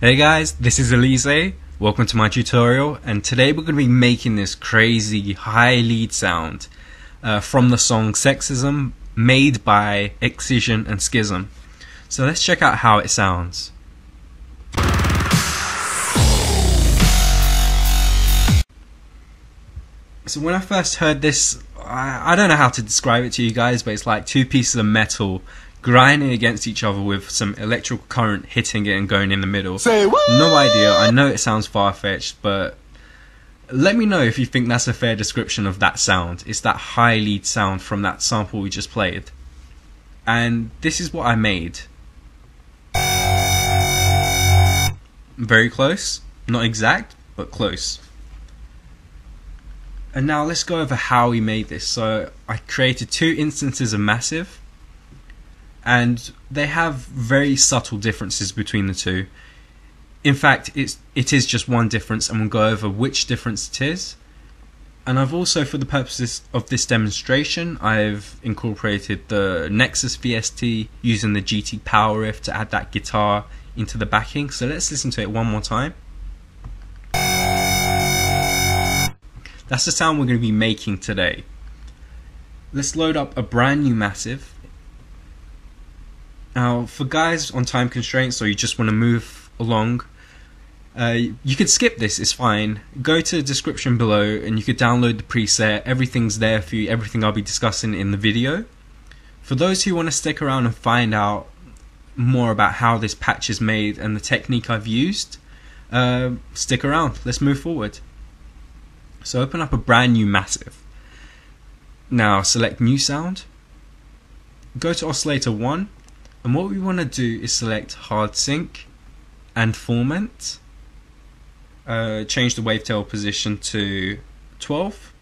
Hey guys, this is Elise. Welcome to my tutorial, and today we're going to be making this crazy high lead sound from the song sExisM, made by Excision and Skism. So let's check out how it sounds. So when I first heard this, I don't know how to describe it to you guys, but it's like two pieces of metal grinding against each other with some electrical current hitting it and going in the middle. Say what? No idea. I know it sounds far-fetched, but let me know if you think that's a fair description of that sound. It's that high lead sound from that sample we just played. And this is what I made. Very close. Not exact, but close. And now let's go over how we made this. So I created two instances of Massive, and they have very subtle differences between the two. In fact, it is just one difference, and we'll go over which difference it is. And I've also, for the purposes of this demonstration, I've incorporated the Nexus VST using the GT Power Riff to add that guitar into the backing. So let's listen to it one more time. That's the sound we're going to be making today. Let's load up a brand new Massive. Now, for guys on time constraints, or you just want to move along, you could skip this, it's fine. Go to the description below and you could download the preset. Everything's there for you, everything I'll be discussing in the video. For those who want to stick around and find out more about how this patch is made and the technique I've used, stick around, let's move forward. So open up a brand new Massive. Now select New Sound, go to Oscillator 1, and what we want to do is select Hard Sync and Format. Change the wavetail position to 12.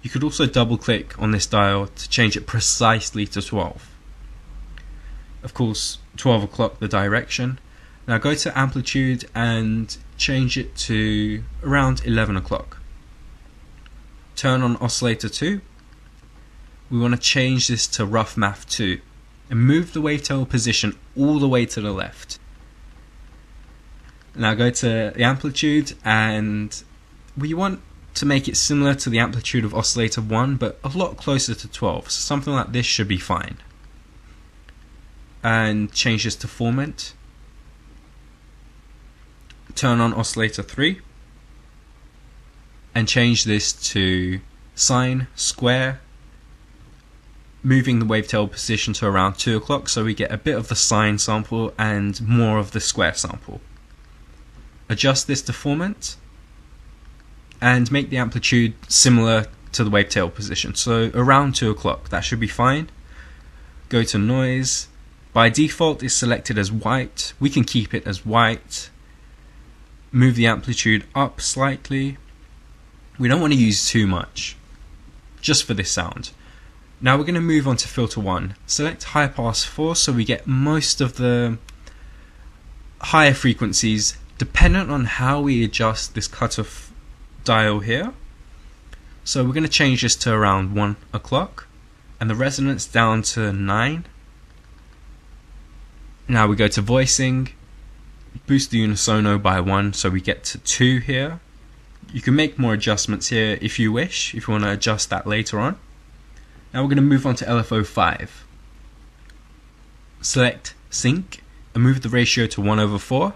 You could also double click on this dial to change it precisely to 12. Of course, 12 o'clock the direction. Now go to Amplitude and change it to around 11 o'clock. Turn on Oscillator 2. We want to change this to Rough Math 2 and move the wavetail position all the way to the left. Now go to the Amplitude, and we want to make it similar to the amplitude of Oscillator 1 but a lot closer to 12, so something like this should be fine. And change this to Format. Turn on Oscillator 3 and change this to Sine Square, moving the wavetail position to around 2 o'clock so we get a bit of the sine sample and more of the square sample. Adjust this to Format and make the amplitude similar to the wavetail position, so around 2 o'clock, that should be fine. Go to Noise. By default it's selected as white. We can keep it as white. Move the amplitude up slightly. We don't want to use too much, just for this sound. Now we're going to move on to Filter 1. Select High Pass 4 so we get most of the higher frequencies, dependent on how we adjust this cutoff dial here. So we're going to change this to around 1 o'clock and the resonance down to 9. Now we go to Voicing, boost the unisono by 1 so we get to 2 here. You can make more adjustments here if you wish, if you want to adjust that later on. Now we're going to move on to LFO 5. Select Sync and move the ratio to 1/4.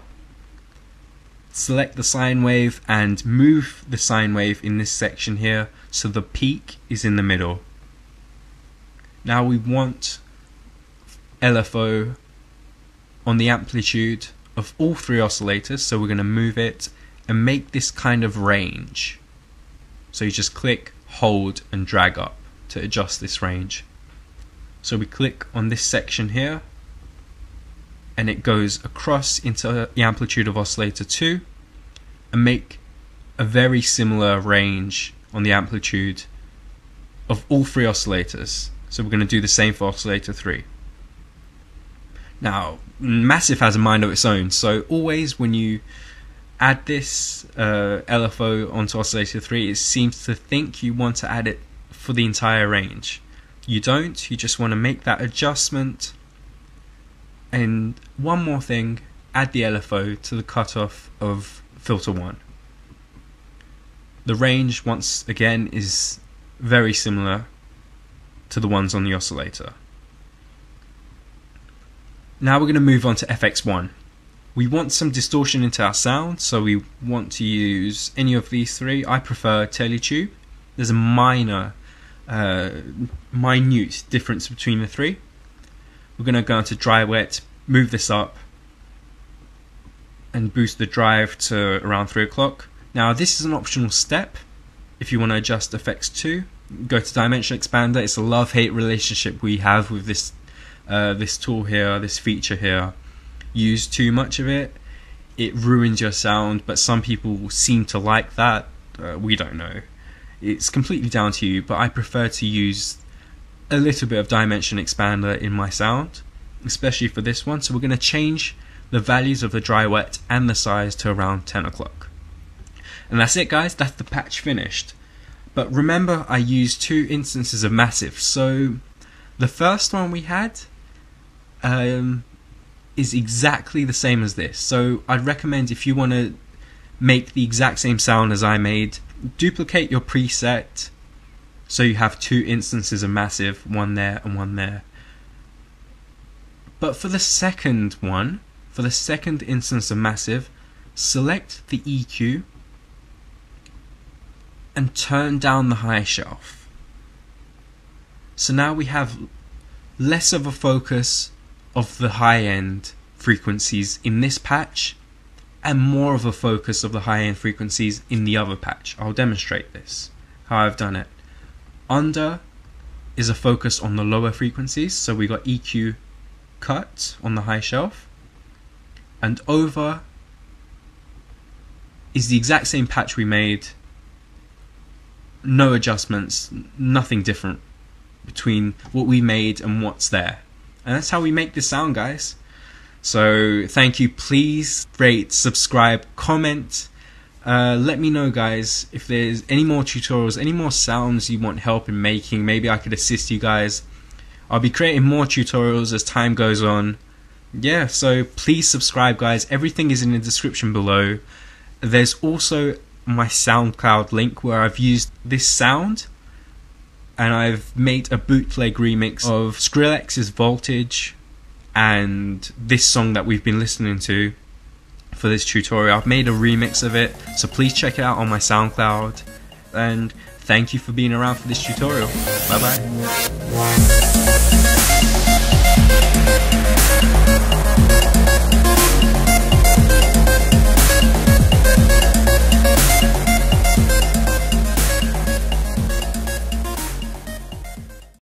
Select the sine wave and move the sine wave in this section here so the peak is in the middle. Now we want LFO on the amplitude of all three oscillators, so we're going to move it and make this kind of range. So you just click, hold and drag up to adjust this range. So we click on this section here and it goes across into the amplitude of Oscillator 2 and make a very similar range on the amplitude of all three oscillators. So we're going to do the same for Oscillator 3. Now Massive has a mind of its own, so always when you add this LFO onto Oscillator 3, it seems to think you want to add it for the entire range. You don't, you just want to make that adjustment. And one more thing, add the LFO to the cutoff of filter 1. The range, once again, is very similar to the ones on the oscillator. Now we're going to move on to FX1. We want some distortion into our sound, so we want to use any of these three. I prefer Teletube. There's a minute difference between the three. We're going to go into dry wet, move this up, and boost the drive to around 3 o'clock. Now this is an optional step. If you want to adjust effects too, go to Dimension Expander. It's a love-hate relationship we have with this this tool here, this feature here. Use too much of it, it ruins your sound, but some people seem to like that. We don't know. It's completely down to you, but I prefer to use a little bit of Dimension Expander in my sound, especially for this one. So we're going to change the values of the dry wet and the size to around 10 o'clock. And that's it, guys. That's the patch finished. But remember, I used 2 instances of Massive. So the first one we had is exactly the same as this. So I'd recommend, if you want to make the exact same sound as I made, duplicate your preset so you have 2 instances of Massive, one there and one there. But for the second one, for the second instance of Massive, select the EQ and turn down the high shelf. So now we have less of a focus of the high end frequencies in this patch and more of a focus of the high end frequencies in the other patch. I'll demonstrate this, how I've done it. Under is a focus on the lower frequencies, so we got EQ cut on the high shelf, and over is the exact same patch we made, no adjustments, nothing different between what we made and what's there. And that's how we make this sound, guys. So thank you. Please rate, subscribe, comment. Let me know, guys, if there's any more tutorials, any more sounds you want help in making. Maybe I could assist you guys. I'll be creating more tutorials as time goes on. Yeah, so please subscribe, guys. Everything is in the description below. There's also my SoundCloud link where I've used this sound and I've made a bootleg remix of Skrillex's Voltage and this song that we've been listening to for this tutorial. I've made a remix of it, so please check it out on my SoundCloud, and thank you for being around for this tutorial. Bye bye.